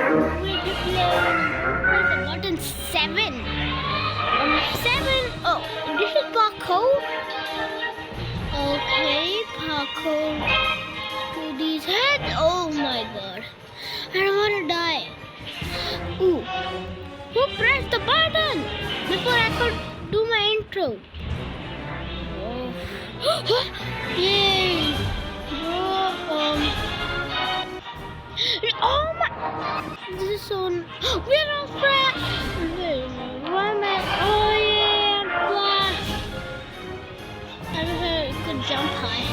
We'll be playing with the button 7. 7. Oh, this is parkour. Okay, parkour to these heads. Oh my god. I don't want to die. Ooh. Who pressed the button before I could do my intro? Oh. Yay. Oh my. This is so. We're on track. Why am I? Oh yeah. Wow. I wish I could jump high.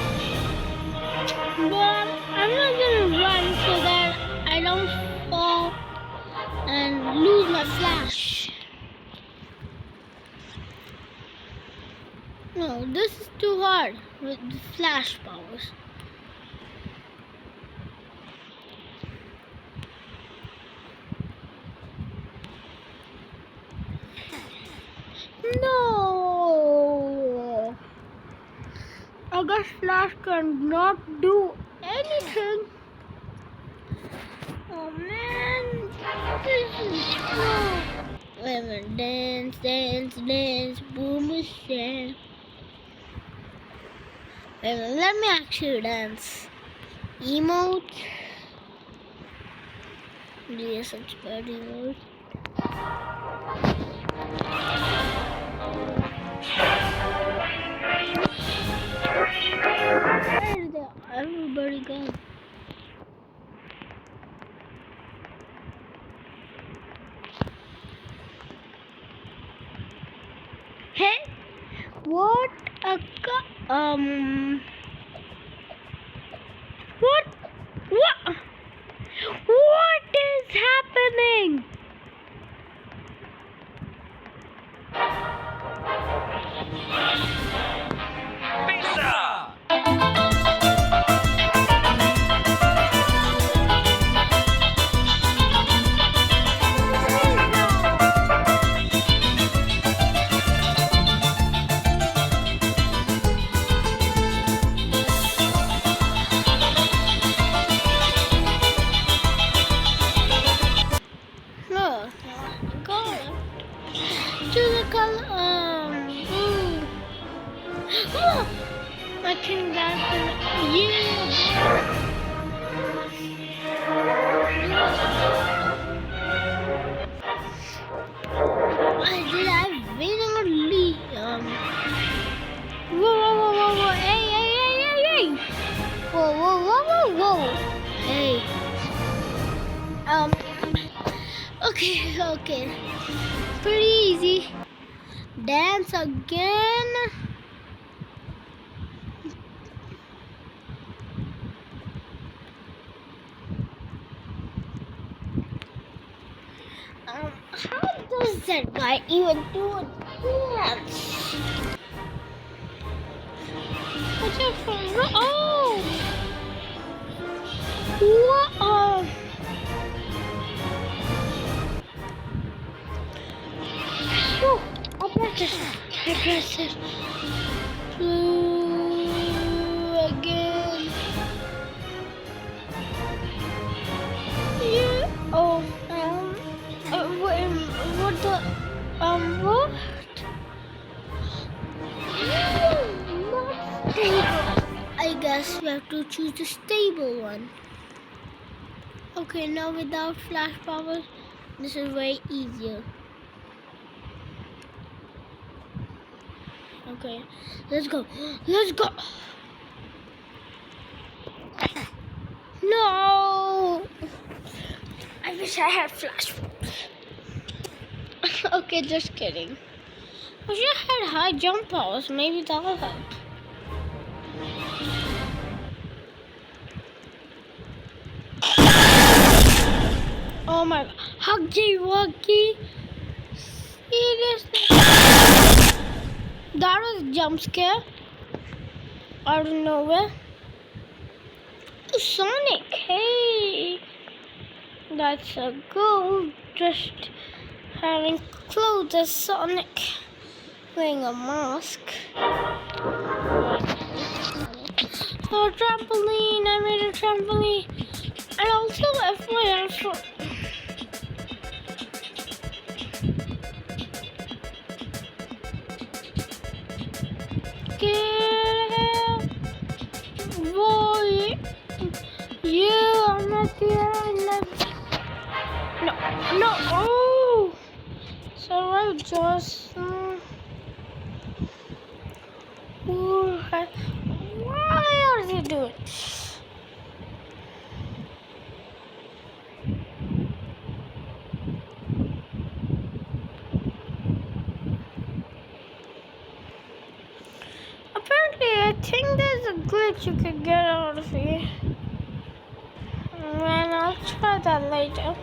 But I'm not gonna run so that I don't fall and lose my flash. No, this is too hard with the flash powers. No! I guess Flash cannot do anything. Oh man, this is slow. Wait a minute, dance, dance, dance, boom, dance. Wait a minute, let me actually dance. Emote. Yes, it's bad emote. Where is everybody gone? Hey, what a what is happening? No, go to the color. Blue. Oh, I can dance. Yeah. Did I win or lead? Whoa. Hey. Whoa. Hey. Okay. Pretty easy. Dance again. How does that guy even do a dance? What's your phone? Oh! What? Oh, I press it. Blue again. Yeah. Oh, what the, what? Not stable. I guess we have to choose the stable one. Okay, now without flash powers, this is way easier. Okay, let's go. No! I wish I had flash powers. Okay, just kidding. I wish I had high jump powers. Maybe that will help. Oh my god. Huggy Wuggy. Seriously? That was a jump scare. Out of nowhere. Sonic, hey. That's a goal. Just having clothes as Sonic. Wearing a mask. Oh, trampoline. I made a trampoline. And also FYI for at the end. No, no, oh! Survive, Josh. Why are they doing this? Apparently, I think there's a glitch you can get out of here. And I'll try that later.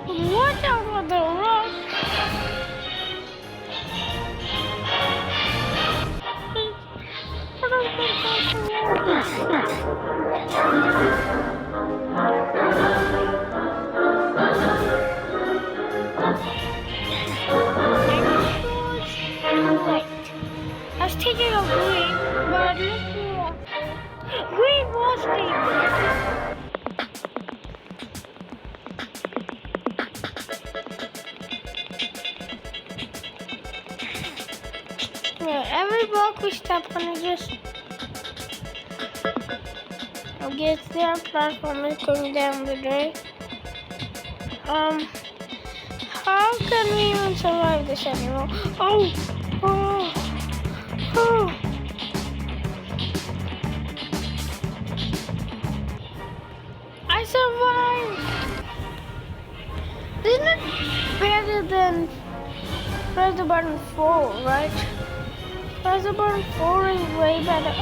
Watch out for the rock. I was thinking of green, but look at green was stable. Yeah, every block we step on it just gets their platform is going down the drain. How can we even survive this anymore? Oh! I survived! Isn't it better than press the button 4, right? Press the button 4 is way better.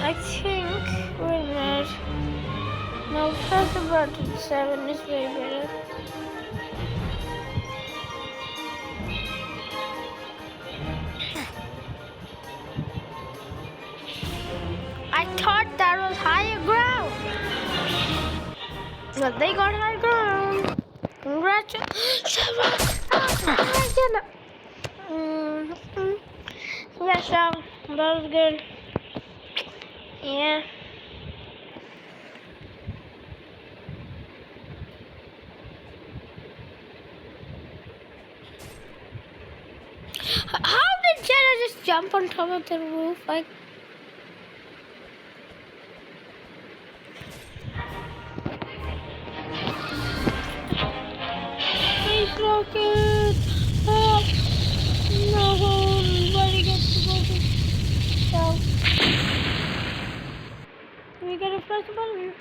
I think, wait a minute. No, press the button 7 is way better. I thought that was higher ground. But they got high ground. Congratulations. Yeah, so that was good. Yeah. How did Jenna just jump on top of the roof? Space rocket! Oh, no, nobody gets to go to so. We gotta press the button.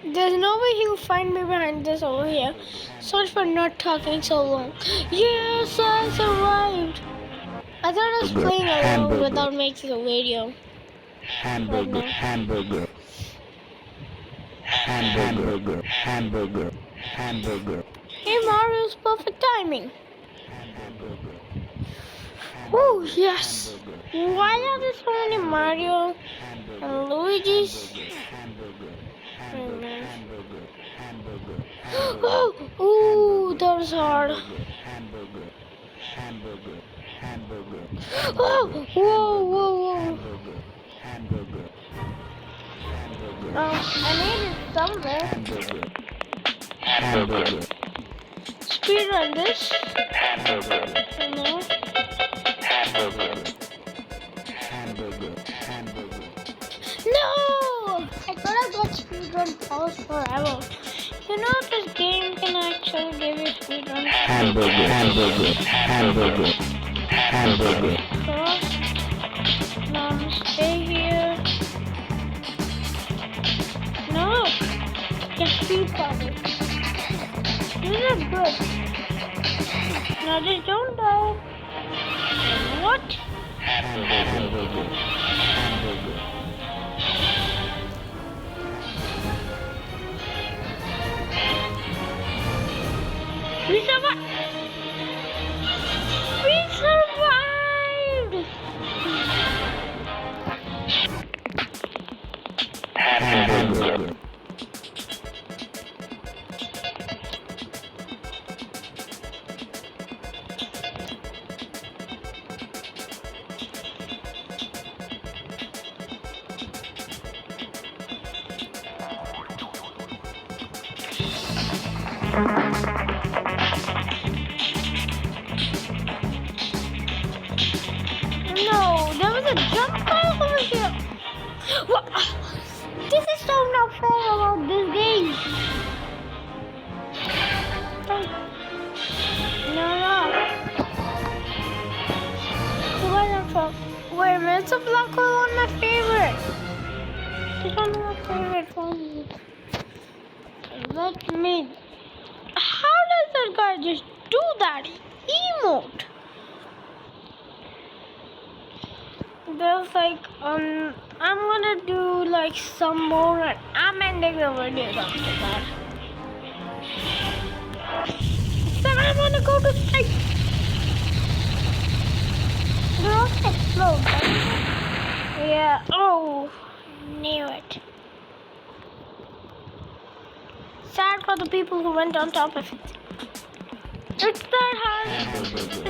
There's no way he'll find me behind this over here. Sorry for not talking so long. Yes, I survived. I thought I was playing alone without making a video. Hamburger, hamburger, hamburger, hamburger, hamburger. Hey, Mario's perfect timing. Oh, yes. Why are there so many Mario and Luigi's? Oh, that was hard. Oh, whoa. I need it somewhere. Speedrun this. No. No! I thought I got speedrun pause forever. You know this game can actually give you speedrun. Hamburger. So, now stay here. No! Just speed travel. This is good. Now just don't die. What? We survived! We survived! No, there was a jump car over here. What? This is so not fair about this game. No. Why not? Wait a minute, it's a black hole on my favorite. It's one of my favorite ones. Let me. How does that guy just do that emote? There's like, I'm gonna do like some more and I'm ending the video after that. Then I'm gonna go to sleep. They're all explode, right? Yeah, oh, knew it. Sad for the people who went on top of it. It's that house, is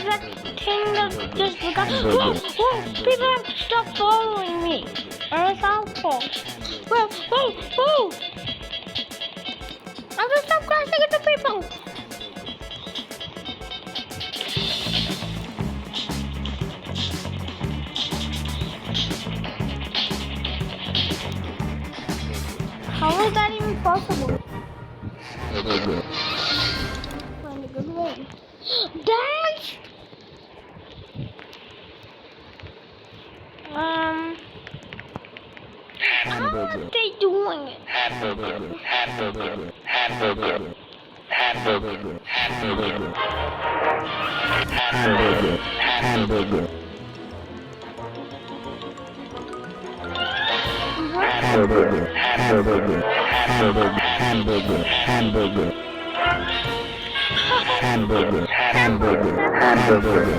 that thing that just began. Whoa, people have to stop following me, or else I'll fall. Whoa. I have to stop crashing into people. How is that even possible? Find a good way. Dash! How are they doing it? Hamburger.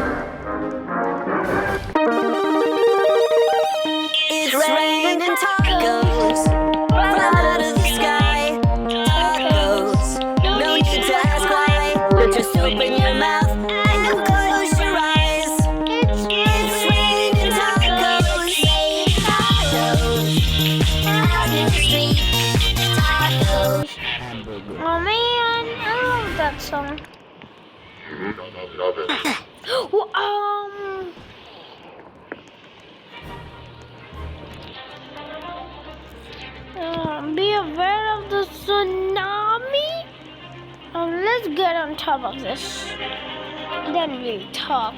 It's raining tacos from out of the sky. Tacos, no need to ask why. But just open your mouth and close your eyes. It's raining tacos, tacos, out in the street. Tacos. Oh man, I love that song. Be aware of the tsunami. Let's get on top of this. Then we'll talk.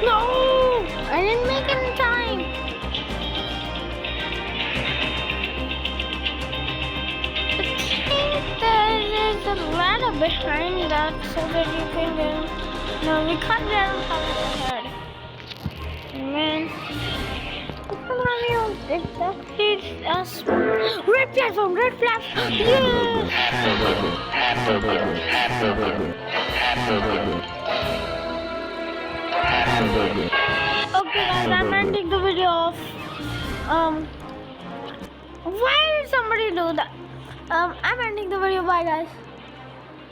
No! I didn't make it in time. I think there is a ladder behind that so that you can go. No, we can't get on top of the head. Man. Exactly us. Red platform, red platform. Yes! Okay guys, I'm ending the video off. Why did somebody do that? I'm ending the video. Bye guys.